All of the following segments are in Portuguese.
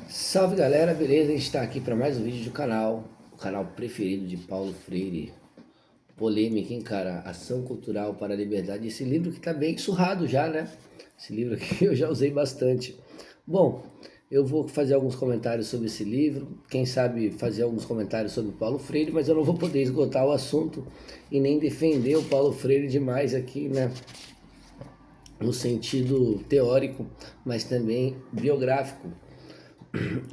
Salve galera, beleza? A gente está aqui para mais um vídeo do canal, o canal preferido de Paulo Freire. Polêmica, hein, cara? Ação Cultural para a Liberdade. Esse livro que tá bem surrado já, né? Esse livro aqui eu já usei bastante. Bom, eu vou fazer alguns comentários sobre esse livro, quem sabe fazer alguns comentários sobre Paulo Freire, mas eu não vou poder esgotar o assunto e nem defender o Paulo Freire demais aqui, né? No sentido teórico, mas também biográfico.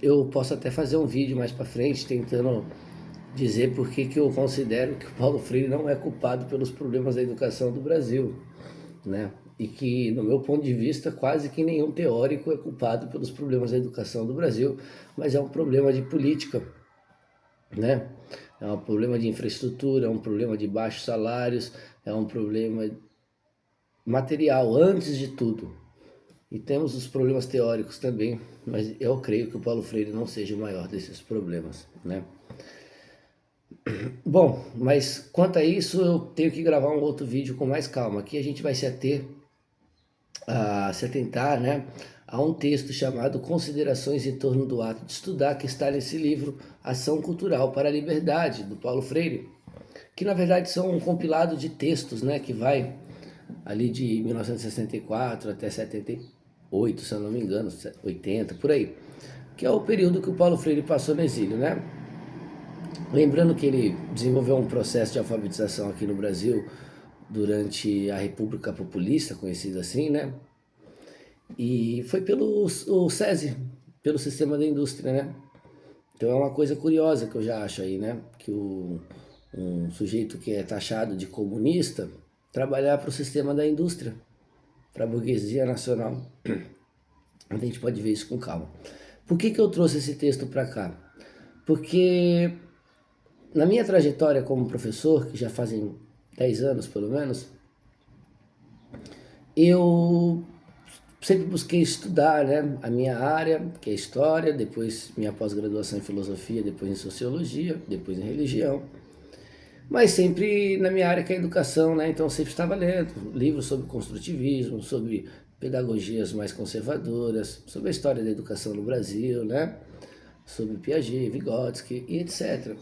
Eu posso até fazer um vídeo mais para frente tentando dizer por que eu considero que o Paulo Freire não é culpado pelos problemas da educação do Brasil, né? E que, no meu ponto de vista, quase que nenhum teórico é culpado pelos problemas da educação do Brasil, mas é um problema de política, né? É um problema de infraestrutura, é um problema de baixos salários, é um problema material, antes de tudo. E temos os problemas teóricos também, mas eu creio que o Paulo Freire não seja o maior desses problemas, né? Bom, mas quanto a isso eu tenho que gravar um outro vídeo com mais calma. Aqui a gente vai se atentar, né, a um texto chamado Considerações em torno do ato de estudar, que está nesse livro Ação Cultural para a Liberdade, do Paulo Freire, que na verdade são um compilado de textos, né, que vai ali de 1964 até 78, se eu não me engano, 80, por aí, que é o período que o Paulo Freire passou no exílio, né? Lembrando que ele desenvolveu um processo de alfabetização aqui no Brasil durante a República Populista, conhecida assim, né? E foi pelo o SESI, pelo sistema da indústria, né? Então é uma coisa curiosa que eu já acho aí, né? Que um sujeito que é taxado de comunista trabalhar para o sistema da indústria, para a burguesia nacional. A gente pode ver isso com calma. Por que eu trouxe esse texto para cá? Porque na minha trajetória como professor, que já fazem 10 anos pelo menos, eu sempre busquei estudar, né, a minha área, que é História, depois minha pós-graduação em Filosofia, depois em Sociologia, depois em Religião, mas sempre na minha área que é Educação, né, então eu sempre estava lendo livros sobre construtivismo, sobre pedagogias mais conservadoras, sobre a história da educação no Brasil, né, sobre Piaget, Vygotsky e etc.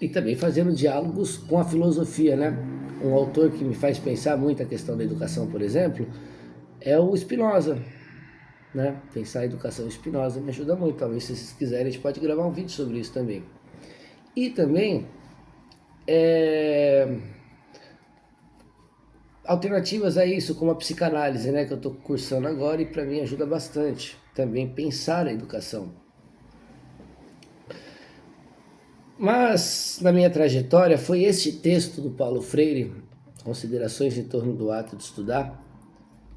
E também fazendo diálogos com a filosofia, né? Um autor que me faz pensar muito a questão da educação, por exemplo, é o Spinoza, né? Pensar a educação Spinoza me ajuda muito. Talvez se vocês quiserem a gente pode gravar um vídeo sobre isso também. E também alternativas a isso, como a psicanálise, né? Que eu estou cursando agora e para mim ajuda bastante. Também pensar a educação. Mas na minha trajetória foi este texto do Paulo Freire, Considerações em torno do ato de estudar,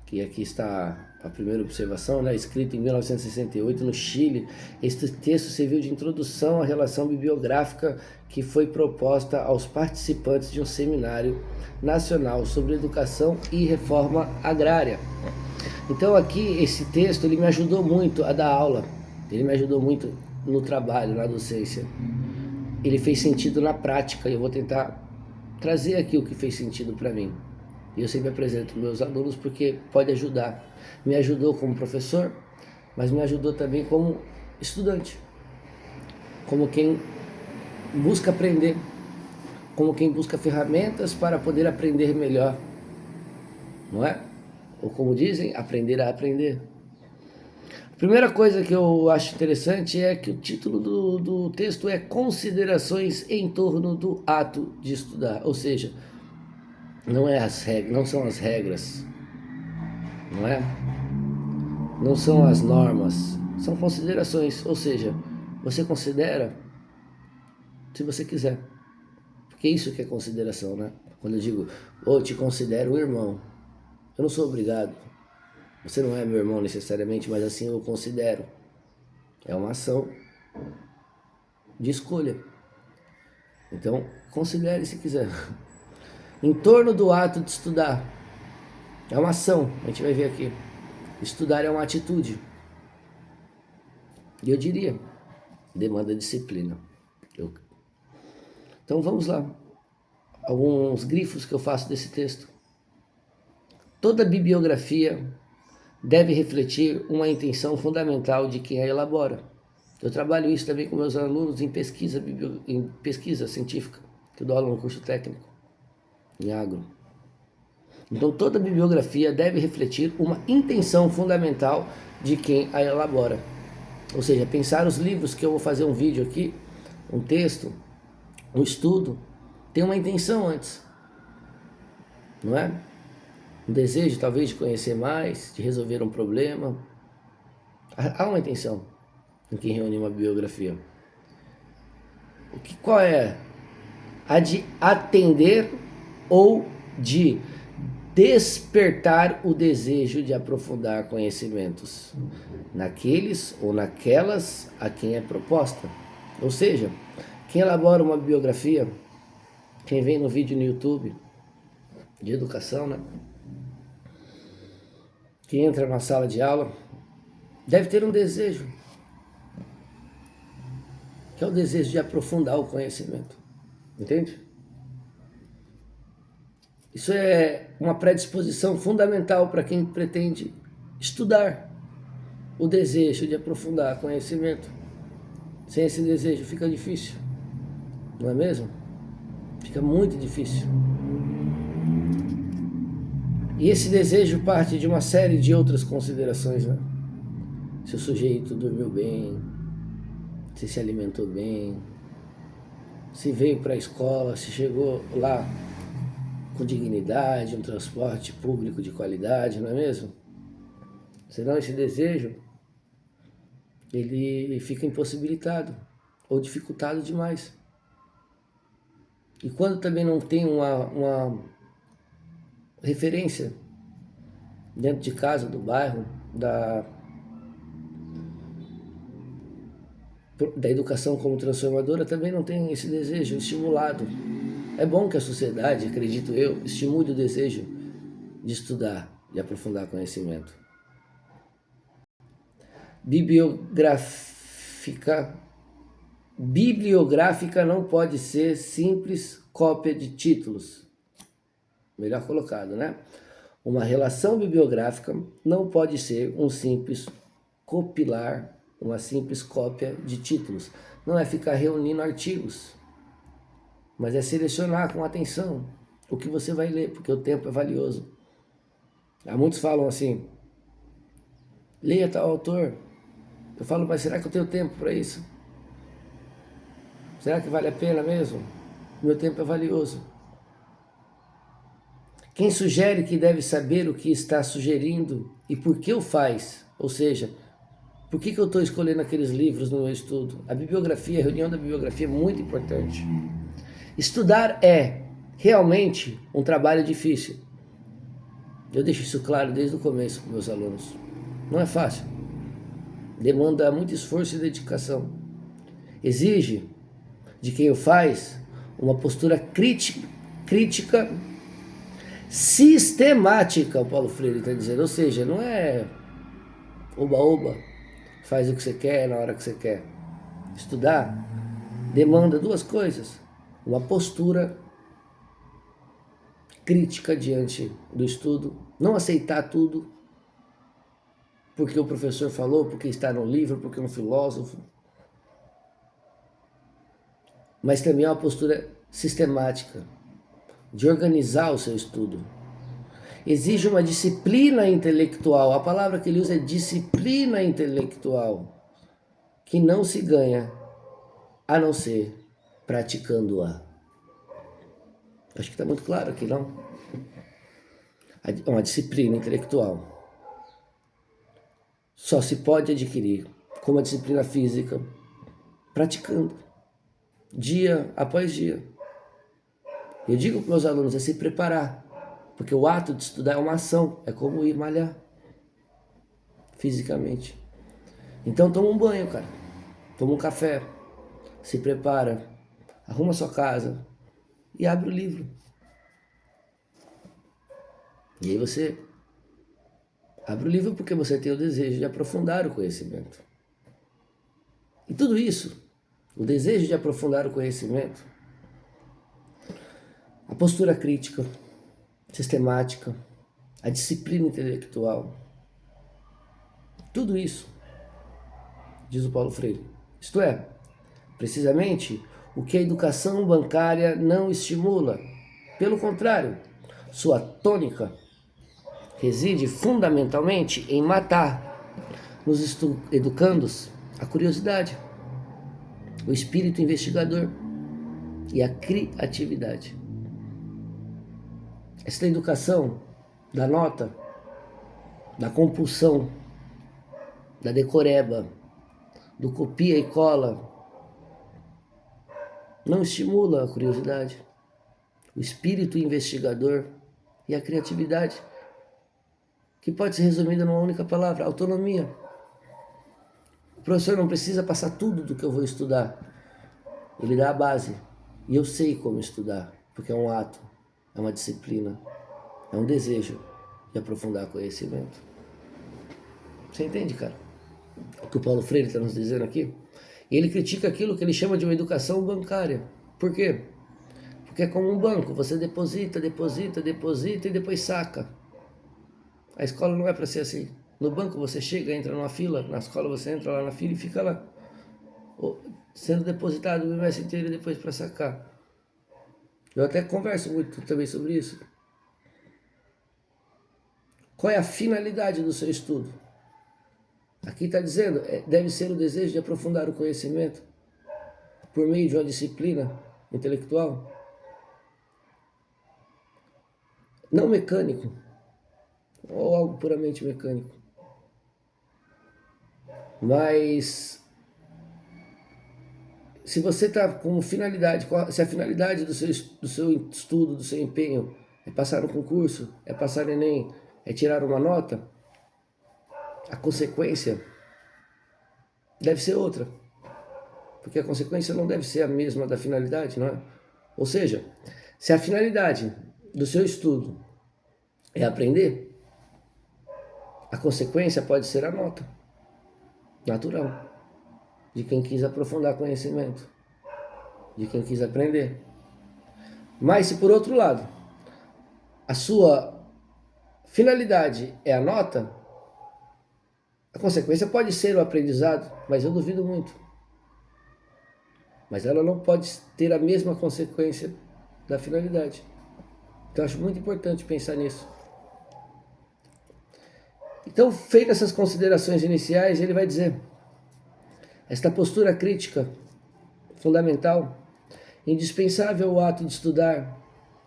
que aqui está a primeira observação, né, escrito em 1968 no Chile. Este texto serviu de introdução à relação bibliográfica que foi proposta aos participantes de um seminário nacional sobre educação e reforma agrária. Então aqui esse texto ele me ajudou muito a dar aula, ele me ajudou muito no trabalho, na docência. Ele fez sentido na prática e eu vou tentar trazer aqui o que fez sentido para mim. E eu sempre apresento meus alunos porque pode ajudar. Me ajudou como professor, mas me ajudou também como estudante, como quem busca aprender, como quem busca ferramentas para poder aprender melhor, não é? Ou como dizem, aprender a aprender. A primeira coisa que eu acho interessante é que o título do texto é Considerações em torno do ato de estudar, ou seja, não são as regras, não é? Não são as normas, são considerações, ou seja, você considera se você quiser, porque isso que é consideração, né? Quando eu digo, eu te considero um irmão, eu não sou obrigado, você não é meu irmão necessariamente, mas assim eu considero, é uma ação de escolha, então considere se quiser. Em torno do ato de estudar, é uma ação, a gente vai ver aqui, estudar é uma atitude, e eu diria, demanda disciplina. Então vamos lá, alguns grifos que eu faço desse texto. Toda bibliografia deve refletir uma intenção fundamental de quem a elabora. Eu trabalho isso também com meus alunos em pesquisa científica, que eu dou aula no curso técnico, em agro. Então toda bibliografia deve refletir uma intenção fundamental de quem a elabora. Ou seja, pensar os livros que eu vou fazer um vídeo aqui, um texto, um estudo, tem uma intenção antes, não é? Um desejo talvez de conhecer mais, de resolver um problema. Há uma intenção em quem reúne uma bibliografia. Qual é? A de atender ou de despertar o desejo de aprofundar conhecimentos naqueles ou naquelas a quem é proposta. Ou seja, quem elabora uma bibliografia, quem vem no vídeo no YouTube de educação, né? Quem entra na sala de aula, deve ter um desejo, que é o desejo de aprofundar o conhecimento. Entende? Isso é uma predisposição fundamental para quem pretende estudar. O desejo de aprofundar conhecimento. Sem esse desejo fica difícil, não é mesmo? Fica muito difícil. E esse desejo parte de uma série de outras considerações, né? Se o sujeito dormiu bem, se alimentou bem, se veio para a escola, se chegou lá com dignidade, um transporte público de qualidade, não é mesmo? Senão esse desejo, ele fica impossibilitado ou dificultado demais. E quando também não tem uma referência dentro de casa, do bairro, da educação como transformadora, também não tem esse desejo estimulado. É bom que a sociedade, acredito eu, estimule o desejo de estudar, de aprofundar conhecimento. Bibliográfica não pode ser simples cópia de títulos. Melhor colocado, né? Uma relação bibliográfica não pode ser um simples copilar, uma simples cópia de títulos. Não é ficar reunindo artigos, mas é selecionar com atenção o que você vai ler, porque o tempo é valioso. Há muitos falam assim, leia tal autor. Eu falo, mas será que eu tenho tempo para isso? Será que vale a pena mesmo? Meu tempo é valioso. Quem sugere que deve saber o que está sugerindo e por que o faz, ou seja, por que eu estou escolhendo aqueles livros no meu estudo? A bibliografia, a reunião da bibliografia é muito importante. Estudar é realmente um trabalho difícil. Eu deixo isso claro desde o começo com meus alunos. Não é fácil. Demanda muito esforço e dedicação. Exige de quem o faz uma postura crítica, sistemática, o Paulo Freire está dizendo. Ou seja, não é oba-oba, faz o que você quer na hora que você quer. Estudar demanda duas coisas. Uma postura crítica diante do estudo, não aceitar tudo porque o professor falou, porque está no livro, porque é um filósofo. Mas também uma postura sistemática, de organizar o seu estudo. Exige uma disciplina intelectual, a palavra que ele usa é disciplina intelectual, que não se ganha a não ser praticando-a. Acho que está muito claro aqui, não? Uma disciplina intelectual só se pode adquirir como a disciplina física, praticando, dia após dia. Eu digo para meus alunos, é se preparar, porque o ato de estudar é uma ação, é como ir malhar, fisicamente. Então toma um banho, cara, toma um café, se prepara, arruma sua casa e abre o livro. E aí você abre o livro porque você tem o desejo de aprofundar o conhecimento. E tudo isso, o desejo de aprofundar o conhecimento, a postura crítica, sistemática, a disciplina intelectual, tudo isso, diz o Paulo Freire, Isto é, precisamente o que a educação bancária não estimula. Pelo contrário, sua tônica reside fundamentalmente em matar nos educandos a curiosidade, o espírito investigador e a criatividade. Esta educação da nota, da compulsão, da decoreba, do copia e cola, não estimula a curiosidade, o espírito investigador e a criatividade, que pode ser resumida numa única palavra: autonomia. O professor não precisa passar tudo do que eu vou estudar, ele dá a base, e eu sei como estudar, porque é um ato, é uma disciplina, é um desejo de aprofundar conhecimento. Você entende, cara? O que o Paulo Freire está nos dizendo aqui? E ele critica aquilo que ele chama de uma educação bancária. Por quê? Porque é como um banco, você deposita e depois saca. A escola não é para ser assim. No banco você chega, entra numa fila, na escola você entra lá na fila e fica lá, sendo depositado o bimestre inteiro e depois para sacar. Eu até converso muito também sobre isso. Qual é a finalidade do seu estudo? Aqui está dizendo, deve ser o desejo de aprofundar o conhecimento por meio de uma disciplina intelectual, não mecânico, ou algo puramente mecânico. Mas se você está com finalidade, se a finalidade do seu estudo, do seu empenho é passar no concurso, é passar no Enem, é tirar uma nota, a consequência deve ser outra. Porque a consequência não deve ser a mesma da finalidade, não é? Ou seja, se a finalidade do seu estudo é aprender, a consequência pode ser a nota natural de quem quis aprofundar conhecimento, de quem quis aprender. Mas se por outro lado a sua finalidade é a nota, a consequência pode ser o aprendizado, mas eu duvido muito. Mas ela não pode ter a mesma consequência da finalidade. Então eu acho muito importante pensar nisso. Então, feitas essas considerações iniciais, ele vai dizer: esta postura crítica, fundamental, indispensável ao ato de estudar,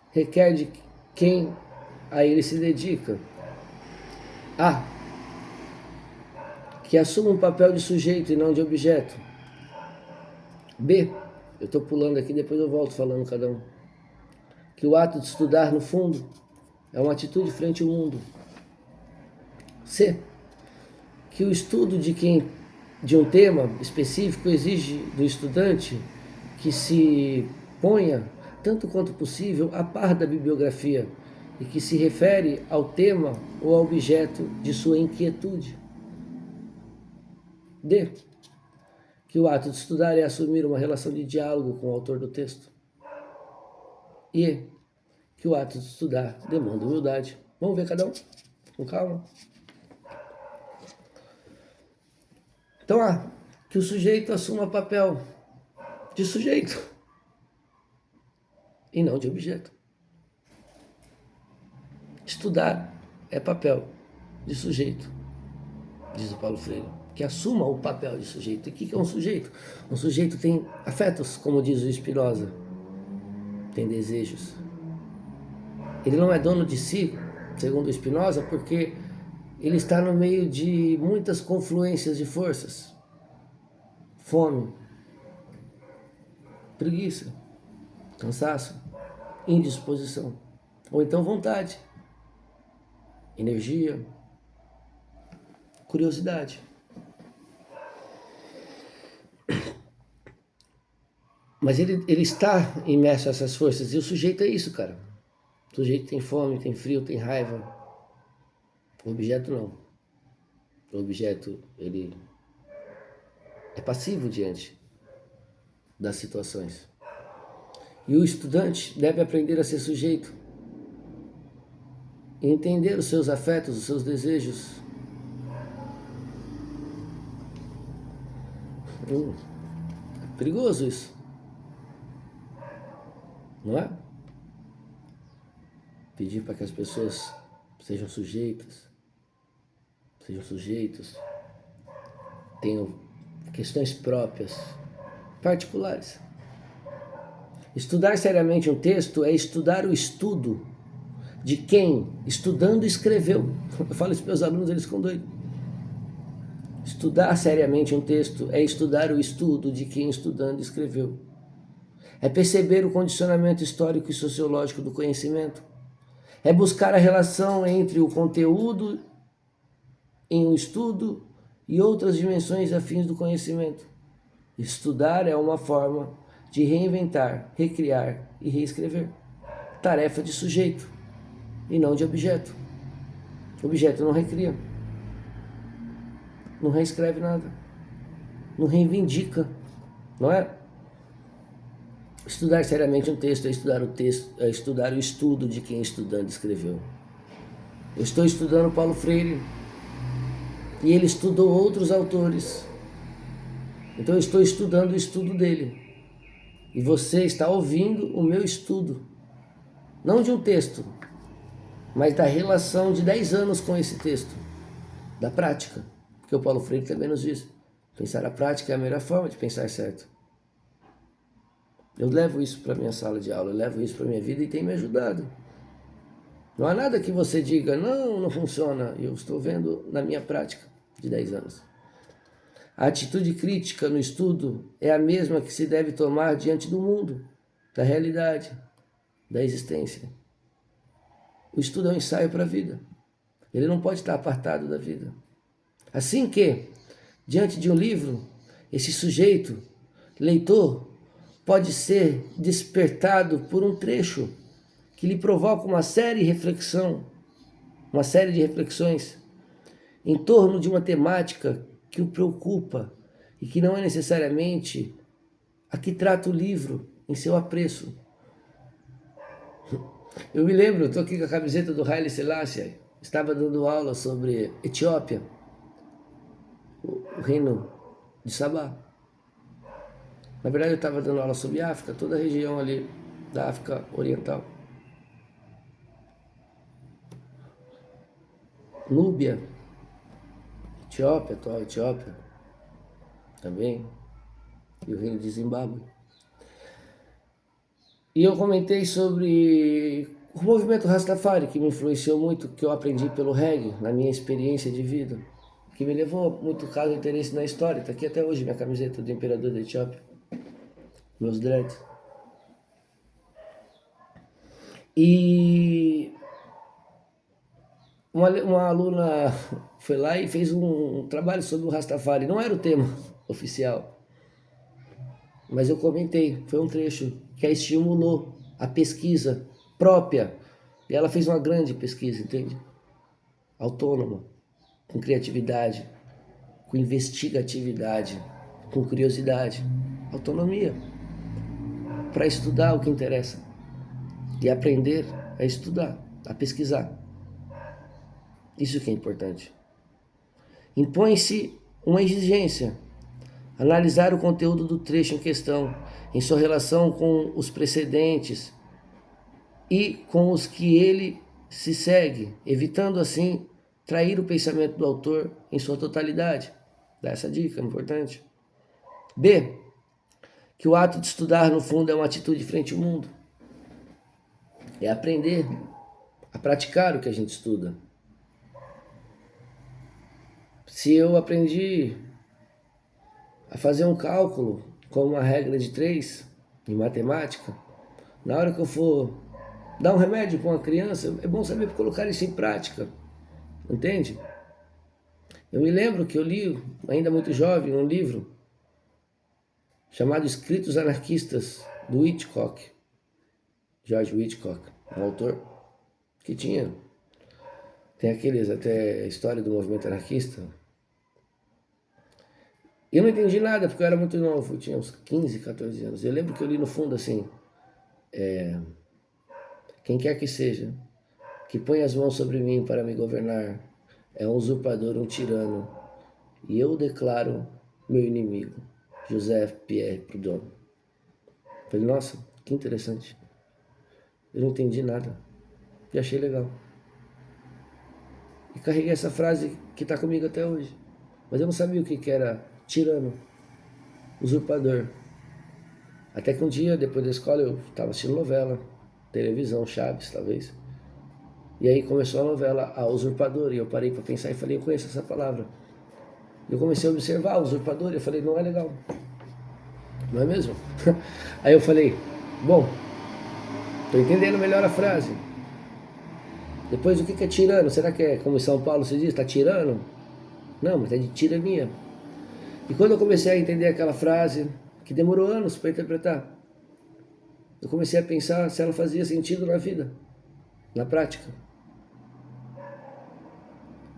requer de quem a ele se dedica A. Que assuma um papel de sujeito e não de objeto. B. Eu estou pulando aqui, depois eu volto falando cada um. Que o ato de estudar, no fundo, é uma atitude frente ao mundo. C. Que o estudo de um tema específico exige do estudante que se ponha, tanto quanto possível, a par da bibliografia e que se refere ao tema ou ao objeto de sua inquietude. D. Que o ato de estudar é assumir uma relação de diálogo com o autor do texto. E que o ato de estudar demanda humildade. Vamos ver cada um? Com calma. Então, que o sujeito assuma papel de sujeito e não de objeto. Estudar é papel de sujeito, diz o Paulo Freire. Que assuma o papel de sujeito. E o que é um sujeito? Um sujeito tem afetos, como diz o Spinoza. Tem desejos. Ele não é dono de si, segundo o Spinoza, porque ele está no meio de muitas confluências de forças. Fome, preguiça, cansaço, indisposição. Ou então vontade, energia, curiosidade. Mas ele está imerso a essas forças. E o sujeito é isso, cara. O sujeito tem fome, tem frio, tem raiva. O objeto não. O objeto, ele é passivo diante das situações. E o estudante deve aprender a ser sujeito. E entender os seus afetos, os seus desejos. Perigoso isso, não é? Pedir para que as pessoas sejam sujeitos, tenham questões próprias, particulares. Estudar seriamente um texto é estudar o estudo de quem, estudando, escreveu. Eu falo isso para meus alunos, eles ficam doidos. Estudar seriamente um texto é estudar o estudo de quem, estudando, escreveu. É perceber o condicionamento histórico e sociológico do conhecimento. É buscar a relação entre o conteúdo em um estudo e outras dimensões afins do conhecimento. Estudar é uma forma de reinventar, recriar e reescrever. Tarefa de sujeito e não de objeto. O objeto não recria, não reescreve nada, não reivindica, não é? Estudar seriamente um texto é estudar o texto, é estudar o estudo de quem estudando escreveu. Eu estou estudando Paulo Freire e ele estudou outros autores. Então eu estou estudando o estudo dele. E você está ouvindo o meu estudo. Não de um texto, mas da relação de 10 anos com esse texto. Da prática. Porque o Paulo Freire também nos diz. Pensar a prática é a melhor forma de pensar certo. Eu levo isso para a minha sala de aula, eu levo isso para a minha vida e tem me ajudado. Não há nada que você diga, não funciona. Eu estou vendo na minha prática de 10 anos. A atitude crítica no estudo é a mesma que se deve tomar diante do mundo, da realidade, da existência. O estudo é um ensaio para a vida. Ele não pode estar apartado da vida. Assim que, diante de um livro, esse sujeito, leitor, pode ser despertado por um trecho que lhe provoca uma série de reflexões em torno de uma temática que o preocupa e que não é necessariamente a que trata o livro em seu apreço. Eu me lembro, estou aqui com a camiseta do Haile Selassie, estava dando aula sobre Etiópia, o reino de Sabá. Na verdade eu estava dando aula sobre África, toda a região ali da África Oriental. Núbia, Etiópia, atual Etiópia, também, e o reino de Zimbábue. E eu comentei sobre o movimento Rastafari, que me influenciou muito, que eu aprendi pelo reggae, na minha experiência de vida, que me levou muito caso interesse na história. Está aqui até hoje minha camiseta do imperador da Etiópia, meus dreads. E uma aluna foi lá e fez um trabalho sobre o Rastafari. Não era o tema oficial, mas eu comentei, foi um trecho que a estimulou a pesquisa própria. E ela fez uma grande pesquisa, entende? Autônoma, com criatividade, com investigatividade, com curiosidade, autonomia, para estudar o que interessa e aprender a estudar, a pesquisar. Isso que é importante. Impõe-se uma exigência, analisar o conteúdo do trecho em questão, em sua relação com os precedentes e com os que ele se segue, evitando assim trair o pensamento do autor em sua totalidade. Dá essa dica, é importante. B, que o ato de estudar, no fundo, é uma atitude frente ao mundo. É aprender a praticar o que a gente estuda. Se eu aprendi a fazer um cálculo com uma regra de 3 em matemática, na hora que eu for dar um remédio para uma criança, é bom saber colocar isso em prática, entende? Eu me lembro que eu li, ainda muito jovem, um livro chamado Escritos Anarquistas, do Hitchcock, George Hitchcock, um autor que tem aqueles até história do movimento anarquista. E eu não entendi nada, porque eu era muito novo, eu tinha uns 15, 14 anos. Eu lembro que eu li no fundo assim, quem quer que seja, que põe as mãos sobre mim para me governar, é um usurpador, um tirano, e eu o declaro meu inimigo. José Pierre Proudhon. Falei, nossa, que interessante. Eu não entendi nada. E achei legal. E carreguei essa frase que está comigo até hoje. Mas eu não sabia o que era tirano, usurpador. Até que um dia, depois da escola, eu estava assistindo novela, televisão, Chaves, talvez. E aí começou a novela A Usurpador, e eu parei para pensar e falei, eu conheço essa palavra. Eu comecei a observar o usurpador e eu falei, não é legal. Não é mesmo? Aí eu falei, bom, estou entendendo melhor a frase. Depois, o que é tirano? Será que é como em São Paulo se diz, está tirano? Não, mas é de tirania. E quando eu comecei a entender aquela frase, que demorou anos para interpretar, eu comecei a pensar se ela fazia sentido na vida, na prática.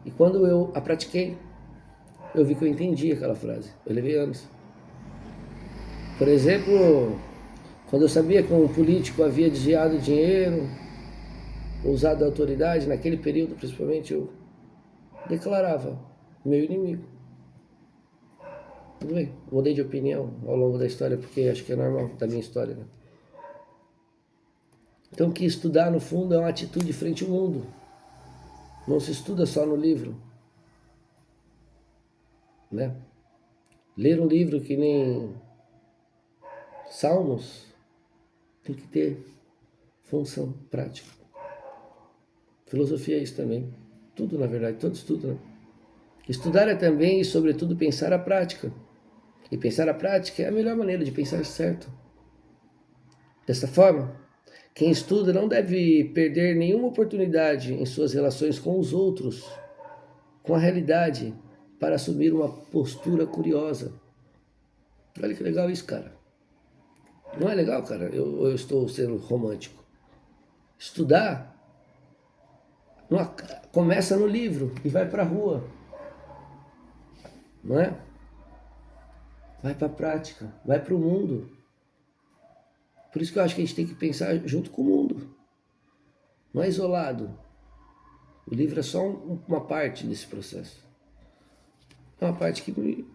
E quando eu a pratiquei, eu vi que eu entendi aquela frase. Eu levei anos. Por exemplo, quando eu sabia que um político havia desviado dinheiro, usado a autoridade, naquele período principalmente, eu declarava meu inimigo. Tudo bem, mudei de opinião ao longo da história, porque acho que é normal da minha história, né? Então, que estudar, no fundo, é uma atitude frente ao mundo. Não se estuda só no livro, né? Ler um livro que nem Salmos tem que ter função prática. Filosofia é isso também. Tudo, na verdade, todo estudo, né? Estudar é também e, sobretudo, pensar a prática. E pensar a prática é a melhor maneira de pensar certo. Dessa forma, quem estuda não deve perder nenhuma oportunidade em suas relações com os outros, com a realidade, para assumir uma postura curiosa. Olha que legal isso, cara. Não é legal, cara? Eu estou sendo romântico. Estudar começa no livro e vai para a rua. Não é? Vai para a prática, vai para o mundo. Por isso que eu acho que a gente tem que pensar junto com o mundo. Não é isolado. O livro é só uma parte desse processo. É uma parte que me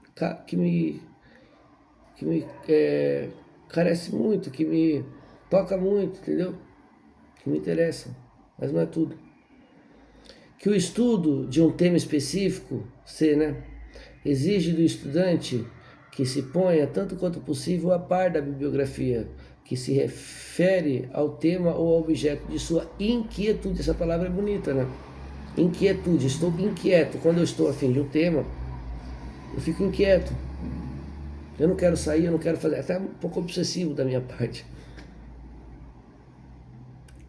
carece muito, que me toca muito, entendeu? Que me interessa, mas não é tudo. Que o estudo de um tema específico, exige do estudante que se ponha, tanto quanto possível, a par da bibliografia, que se refere ao tema ou ao objeto de sua inquietude. Essa palavra é bonita, né? Inquietude, estou inquieto. Quando eu estou a fim de um tema, eu fico inquieto. Eu não quero sair, eu não quero fazer. Até um pouco obsessivo da minha parte.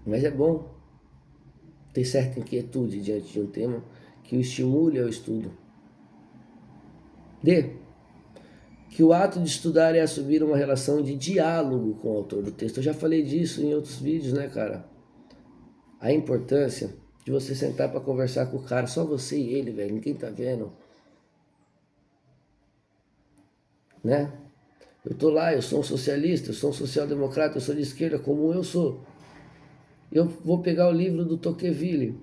Mas é bom ter certa inquietude diante de um tema que o estimule ao estudo. Que o ato de estudar é assumir uma relação de diálogo com o autor do texto. Eu já falei disso em outros vídeos, né, cara? A importância de você sentar para conversar com o cara, só você e ele, velho, ninguém tá vendo. Né? Eu tô lá, eu sou um socialista, eu sou um social-democrata, eu sou de esquerda, como eu sou. Eu vou pegar o livro do Tocqueville,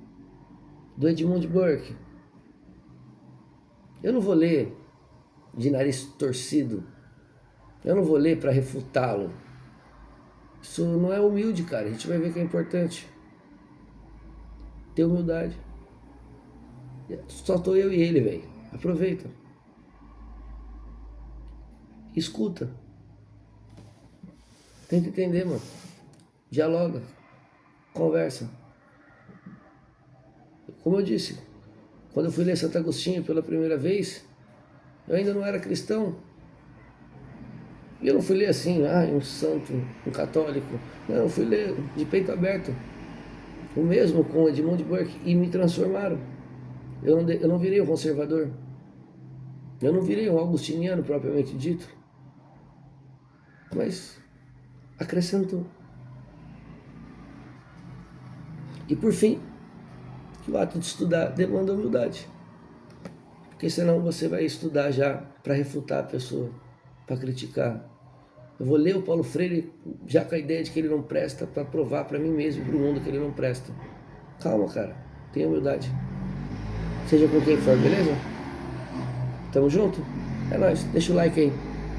do Edmund Burke. Eu não vou ler de nariz torcido. Eu não vou ler para refutá-lo. Isso não é humilde, cara. A gente vai ver que é importante ter humildade. Só tô eu e ele, velho. Aproveita. Escuta. Tenta entender, mano. Dialoga. Conversa. Como eu disse, quando eu fui ler Santo Agostinho pela primeira vez, eu ainda não era cristão. E eu não fui ler assim, um santo, um católico. Não, eu fui ler de peito aberto. O mesmo com Edmund Burke. E me transformaram. Eu não virei um conservador. Eu não virei um augustiniano propriamente dito. Mas acrescentou. E por fim, que o ato de estudar demanda humildade. Porque senão você vai estudar já para refutar a pessoa, para criticar. Eu vou ler o Paulo Freire já com a ideia de que ele não presta, para provar para mim mesmo e para o mundo que ele não presta. Calma, cara. Tenha humildade. Seja com quem for, beleza? Tamo junto? É nóis. Deixa o like aí.